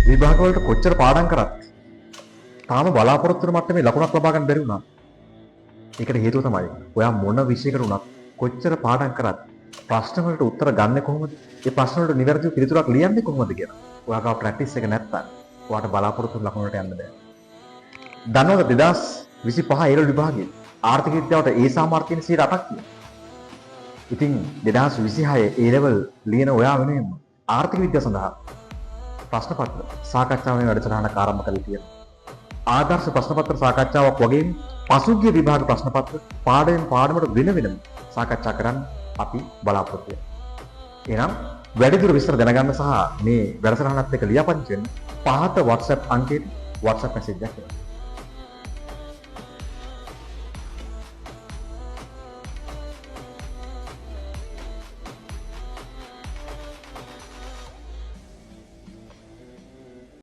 විභාග වලට කොච්චර පාඩම් කරත් තාම බලාපොරොත්තු වෙන මට්ටමේ ලකුණක් ලබා ගන්න බැරි වුණා. ඒකට හේතුව තමයි ඔයා මොන විෂයකට උනත් කොච්චර පාඩම් කරත් ප්‍රශ්න වලට උත්තර ගන්න කොහොමද? ඒ ප්‍රශ්න වලට නිවැරදිව පිළිතුරක් ලියන්නේ කොහොමද කියලා. ඔයාගේ ප්‍රැක්ටිස් එක නැත්තම් ඔයාට බලාපොරොත්තු වෙන ලකුණු වලට යන්න බෑ. දන්නවද 2025 ඒරල් විභාගයේ ආර්ථික විද්‍යාවට ඒ සාමාර්ථයෙන් 8ක් තියෙනවා. ඉතින් 2026 ඒ ලෙවල් ලියන ඔයා වෙනුවෙන් ආර්ථික විද්‍යාව සඳහා ප්‍රශ්න පත්‍ර සාකච්ඡාවේ වැඩසටහනක් ආරම්භ කරලා තියෙනවා. ආදර්ශ ප්‍රශ්න පත්‍ර සාකච්ඡාවක් වගේම පසුගිය විභාග ප්‍රශ්න පත්‍ර පාඩමෙන් පාඩමට වෙනම සාකච්ඡා කරන්න අපි බලාපොරොත්තු වෙනවා. එහෙනම් වැඩිදුර විස්තර දැනගන්න සහ මේ වැඩසටහනත් එක්ක ලියාපදිංචි වෙන්න පහත WhatsApp අංකයට WhatsApp මැසේජ් එකක් කරන්න.